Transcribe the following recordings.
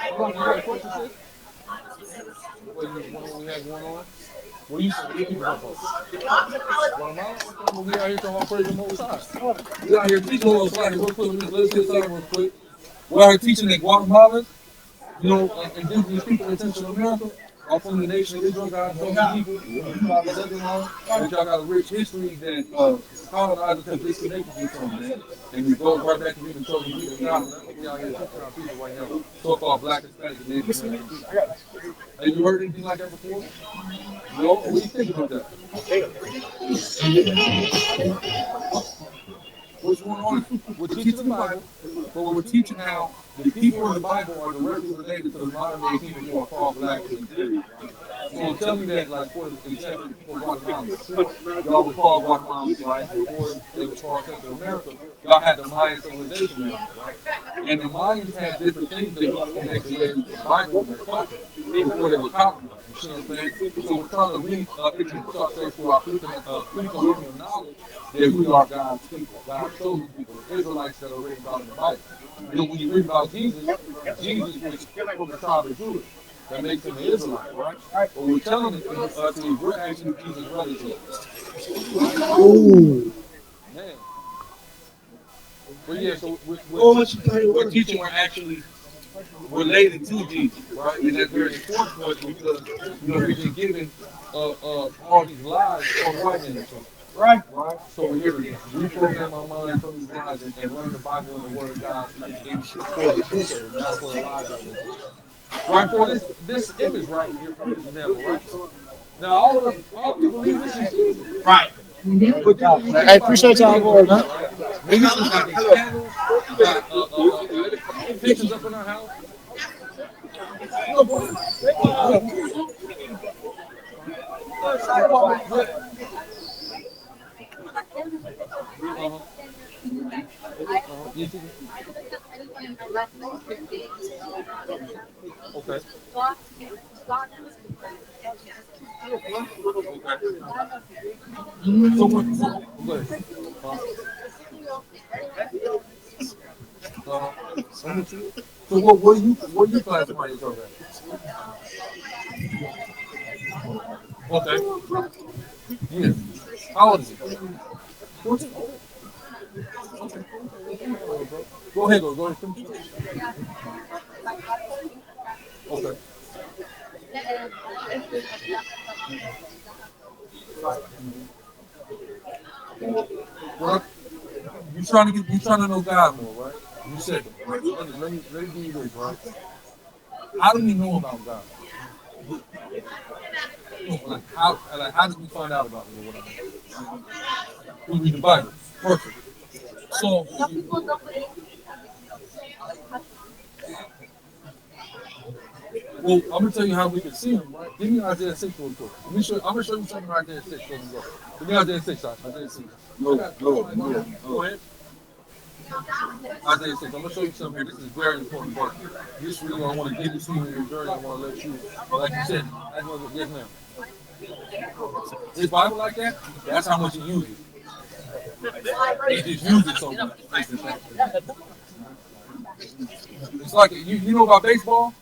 You got a question, sis? What we have going on? Where you from? Where you come from? Guatemala? Okay, well, we out here talking about praise the Most High. We out here teaching Most High. Real quick, let's get started real quick. We're out here teaching that Guatemala, indigenous people in Central America, all from the nation of Israel, God's chosen people. You guys are but y'all got a rich history that colonizers have disconnected you from, man. And we go right back to being the chosen people of God. That's what we out here teaching our people right now. So-called black, Hispanic, and Native American people. Have you heard anything like that before? No? What do you think about that? What's going on? We're teaching the Bible, but we're teaching how the people in the Bible are directly related to the modern day people who are called black and Indigenous. So tell me that, like, for example, for Guatemala, y'all was called Guatemala, right? Before they were called Central America, y'all had the Mayan civilization there, right? And the Mayans had different things they connected with the Bible and their culture before they were colonized. You see what I'm saying? So we're trying to introduce ourselves to our pre-colonial knowledge that we are God's people, God's chosen people, the Israelites that are written about in the Bible. When you read about Jesus was from the tribe of Judah. That makes him an Israelite, right? But we're telling you, we're actually Jesus' relatives. Ooh. Man. But yeah, so we're teaching we're actually related to Jesus, right? And that's very important for us because we've been given all these lies from white men. Right. So we're here to reprogram our mind from these lies and learn the Bible and the Word of God for the truth of it, not for the lies of it. Right, for this image right here, for example, right? Now all people believe this is Jesus. Right. I appreciate y'all going, huh? Maybe some like candles, pictures up in our house. Okay. So what? So what do you classify yourself as? Okay. Yeah. How old is he? 14. Okay. Go ahead, go ahead. Okay. Well, you trying to know God more, right? You said it. Right? Let me give you this, right? How do we know about God? How did we find out about it? We read the Bible. Perfect. So well, I'm gonna tell you how we can see him, right? Give me Isaiah 6 real quick. I'm gonna show you something right there. 6 before we go. Give me Isaiah 6, Isaiah 6. No. Go ahead. Isaiah 6. I'm gonna show you something here. This is very important part. This really I want to give it to you in your journey. I want to let you, like you said, yes, ma'am. This Bible like that, that's how much you use it. You just use it so much. It's like, you know about baseball?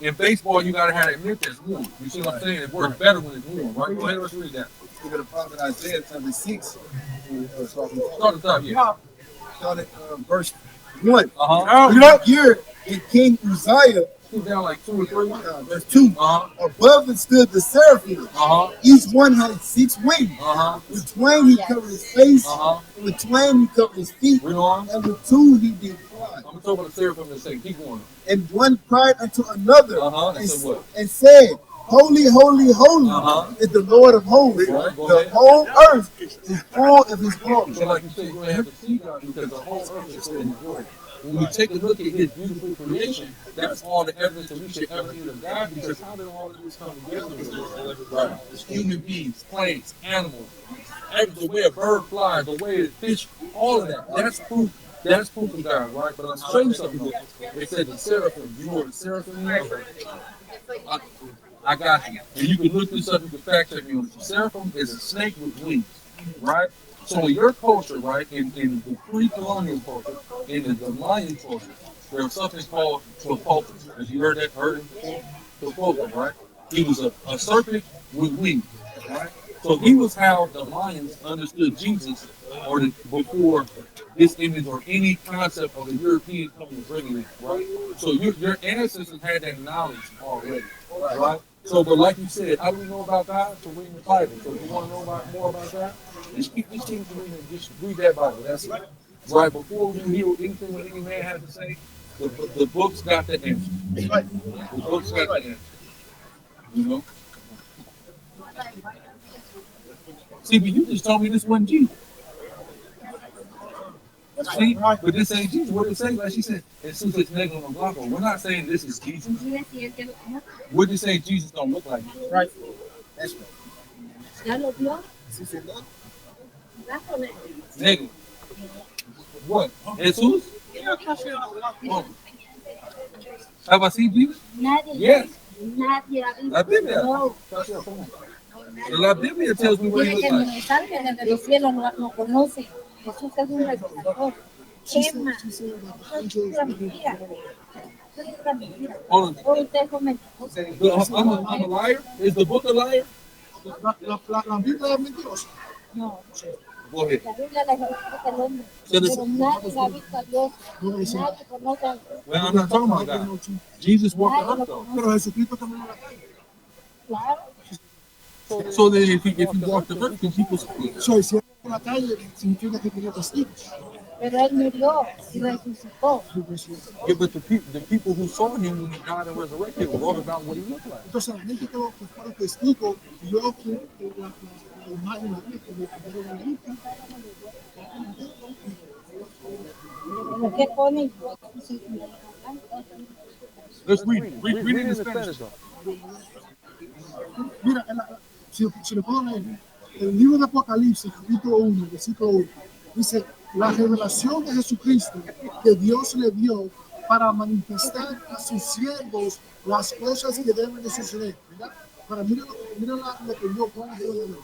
In baseball, you gotta have that mitt that's warm. You see what I'm saying? It works better when it's warm, right? Go ahead, let's read that. Look at the prophet Isaiah chapter 6. Start at the top, yeah. Start at verse 1. Look here in King Uzziah. Down like 2 or 3. Verse 2. Above it stood the seraphim. Each one had 6 wings. With twain he covered his face. With twain he covered his feet. And with 2 he did fly. I'm talking about the seraphim and say, keep going. And one cried unto another and said, Holy, holy, holy is the Lord of hosts. The whole earth is full of his glory. So like you said, you're going to have to see God because the whole earth is full of his glory. When we take a look at his beautiful creation, that's all the evidence that we should ever need of God, because how did all of this come together? Right. It's human beings, plants, animals, the way a bird flies, the way a fish, all of that. That's proof. That's proof of God, right? But I'm showing you something. It said the seraphim. You know what the seraphim is? I got you. And you can look this up, you can fact check me on it. Seraphim is a snake with wings, right? So in your culture, right, in the pre-colonial culture, in the Mayan culture, there was something called Topolcus. Have you heard it before? Topolcus, right? He was a serpent with wings, right? So he was how the Mayans understood Jesus, or before this image or any concept of a European coming to bring it, right? So your ancestors had that knowledge already, right? So, but like you said, how do we know about God? So reading the Bible. So if you want to know more about God, just keep these things reading and just read that Bible. That's it. Right, before you hear anything what any man has to say, the book's got the answer. The book's got the answer. You know? See, but you just told me this wasn't Jesus. See, but this ain't Jesus. What did it say? Like she said, it's just it's negative on Blanco. We're not saying this is Jesus. We're just saying Jesus don't look like Jesus. Right. That's right. Negative. What? Jesus? Oh. Have I seen Jesus? Yes. La Biblia. No. La Biblia tells me what he looks like. Desde los cielos no conoce. Jesús es un resucitador. Chema. Es mentira. Es mentira. Hold on. I'm a liar? Is the book a liar? La Biblia es mentirosa. No. Go ahead. La Biblia la escribe el hombre. Pero nadie ha visto a Dios. Nadie conoce a Dios. Well, I'm not talking about that. Jesus walked the earth though. Pero Jesucristo también lo hace. Claro. So then if he walked the earth, then people speak. So, si él por la calle, significa que tenía testigos. Pero él murió y resucitó. Yeah, but the people who saw him when he died and resurrected wrote about what he looked like. Entonces, la gente que fueron testigos, yo que la imagen de ¿Qué pone? Let's read it. Read it in Spanish though. Mira, si le puedo leer, el libro de Apocalipsis, capítulo 1, versículo 1, dice, la revelación de Jesucristo que Dios le dio para manifestar a sus siervos las cosas que deben de suceder. ¿Verdad? Para mira lo que yo pongo de Dios.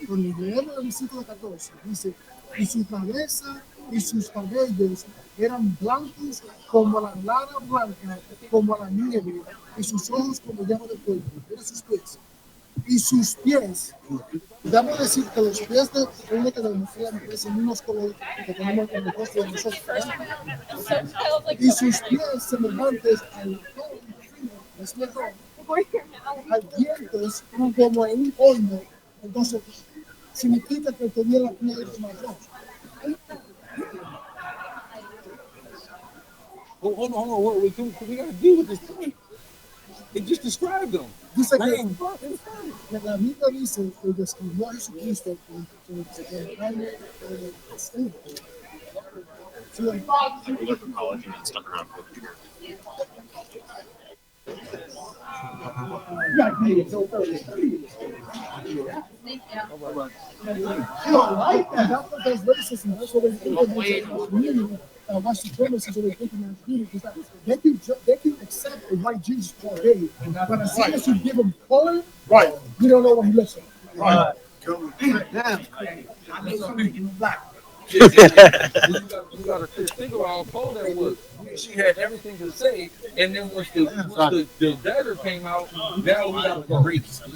Cuando leemos el versículo 14, dice, y su cabeza y sus cabellos eran blancos como la lana blanca, como la nieve, y sus ojos como llama de fuego. Mira sus pies. Y sus pies, damos decir que los pies de uno que demuestra en unos colores que tenemos en el rostro de nosotros. Y sus pies semejantes al dientes como en un horno. Entonces, significa que tenía la piel de marrón. Hold on. We got to deal with this point. It just described them. Dice que la Biblia dice que describió a Jesucristo que carne estuvo. Like that. That's racism. That's what they think. White supremacists are thinking in the community because they can accept a white Jesus for a day, but as soon as you give him color, right, you don't know what he looks like. Right. Black. You got to think about how cold that was. She had everything to say, and then once the dagger came out, now we got to go.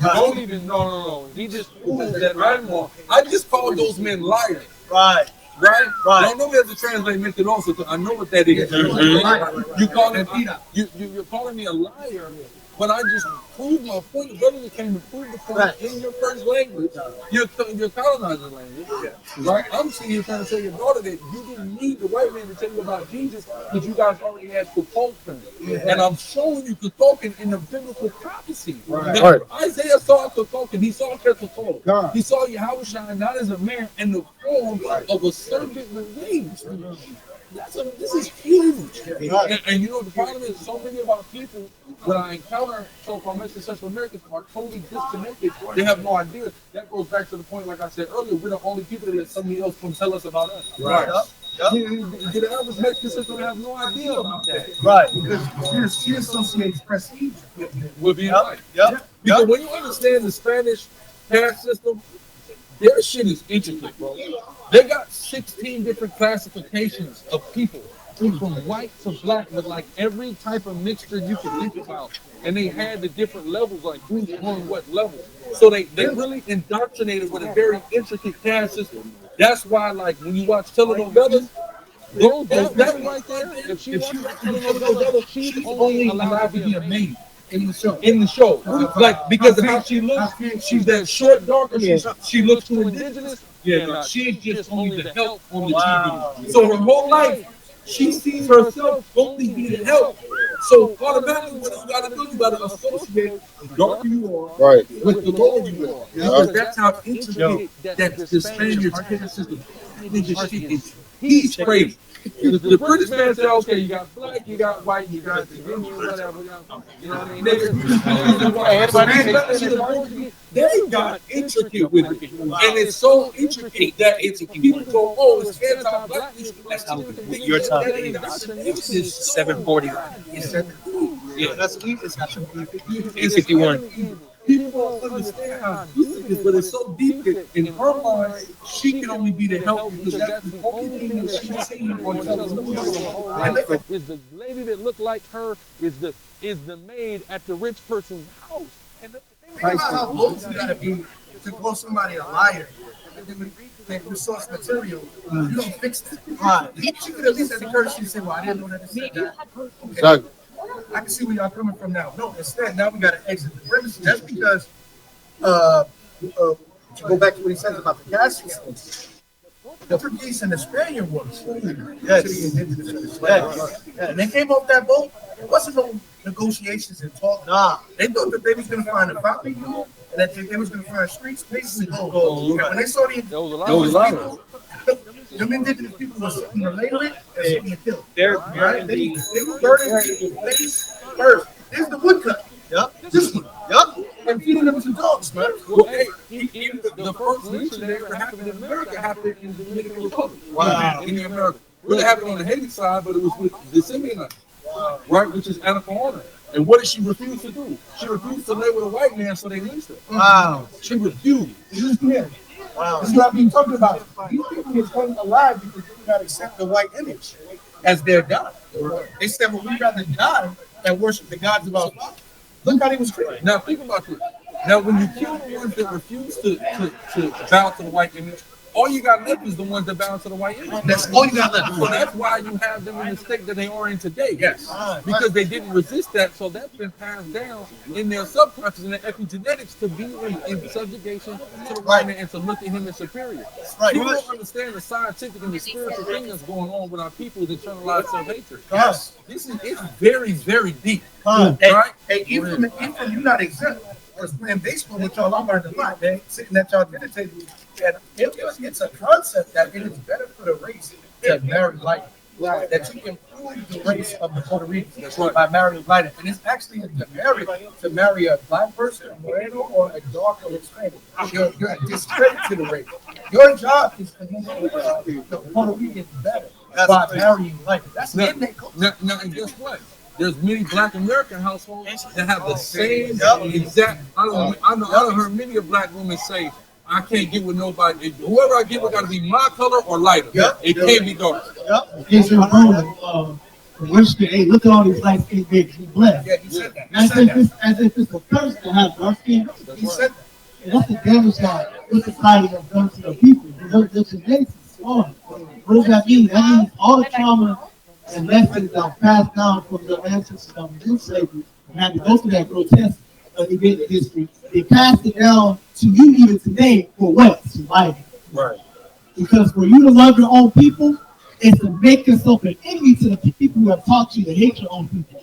Don't even, no. He just that right more. I just called those men liars. Right. I know we have to translate mental also. I know what that is. You're calling me a liar, but I just proved my point. The brother came to prove the point in your first language, your colonizer language. Right? I'm sitting here trying to tell your daughter that you didn't need the white man to tell you about Jesus because you guys already had Kukulkan. And I'm showing you Kukulkan in the biblical prophecy. Right. Isaiah saw Kukulkan. He saw Quetzalcoatl. He saw Yahushua not as a man in the form of a serpent with wings. This is huge. And you know, the problem is so many of our people, when I encounter so-called Mexican Central Americans, are totally disconnected. They have no idea. That goes back to the point, like I said earlier, we're the only people that somebody else can tell us about us. Right. The average Mexican Central have no idea about that. Right. Because she associates prestige with being white. Because when you understand the Spanish caste system, their shit is intricate, bro. They got 16 different classifications of people. from white to black with like every type of mixture you can think about. And they had the different levels, like who's on what level. So they really indoctrinated with a very intricate caste system. That's why, like, when you watch telenovelas, that right there, if she watches telenovela, she's only allowed to be a maid in the show. Like, because of how she looks, she's that short, dark, and she looks too indigenous. Yeah, no, she's just only the help on the TV. So her whole life, she sees herself only be the help. So automatically, what you gotta do, you gotta associate the darker you are with the lower you are. Because that's how intricate that the Spaniards' caste system. He's crazy. The British man said, okay, you got black, you got white, you got the Indian, whatever. You know what I mean? They got intricate with it. And it's so intricate that it's people go, oh, it's anti-black. That's how you're telling me. It's 740. Yeah, that's it's 51. People don't understand how deep it is, but it's so deep that in her mind, she can only be the help because that's the only thing that she's seen on television. Is the lady that looked like her is the maid at the rich person's house. And the thing about how bold you gotta be to call somebody a liar. Like with source material, you don't fix it. She could at least have the courtesy to say, well, I didn't know that this said that. Okay. I can see where y'all coming from now. No, instead, now we got to exit the premises. That's because, to go back to what he says about the gas system, the Portuguese and the Spaniard was. Yes. And they came off that boat. There wasn't no negotiations and talk. Nah. They thought that they was going to find a fountain and that they was going to find streets, places to go. When they saw the people, the indigenous people were sitting there later and being killed. They were burning place first. There's the woodcut. Yep. This one. Yep. And feeding them to dogs, man. Well, hey, the first missionary that happened in America happened in the Dominican Republic. Wow. In America. Really happened on the Haiti side, but it was with the Simeonite, right, which is Anaconda. And what did she refuse to do? She refused to lay with a white man, so they lynched her. Wow. She refused. Wow. It's not being talked about. These people are coming alive because they do not accept the white image as their God. They said, well, we'd rather die than worship the gods of our fathers. Look how they was created. Now think about this. Now when you kill the ones that refuse to bow to the white image, all you got left is the ones that bow to the white image. That's all you got left. So that's why you have them in the state that they are in today. Yes. Because they didn't resist that, so that's been passed down in their subconscious and their epigenetics to be in subjugation to the white man and to look at him as superior. People don't understand the scientific and the spiritual thing that's going on with our people's internalized self-hatred. Yes. It's very, very deep. Right? Hey, even you're not exempt. I was playing baseball with y'all. I learned a lot, man. Sitting at y'all dinner table. And it's a concept that it is better for the race to marry light. That you improve the race of the Puerto Ricans by marrying lighter. And it's actually to marry a black person, a Moreno, or a dark or Hispanic. You're a discredit to the race. Your job is to make the Puerto Ricans better by marrying lighter. That's the end now, and guess what? There's many Black American households that have the same exact. I heard many of Black women say, I can't get with nobody. Whoever I get with got to be my color or lighter. It can't be dark. It's your own. Hey, look at all these light skinned babies. He's blessed. Yeah, he said that. As if it's a curse to have dark skin. He said that. And that's the damage that this society has done to the people. The genetics is flawed. What does that mean? That means all the trauma and lessons that are passed down from the ancestors of the slavery and had to go through that grotesque event in history. They passed it down to you even today for what? Surviving. Right. Because for you to love your own people is to make yourself an enemy to the people who have taught you to hate your own people.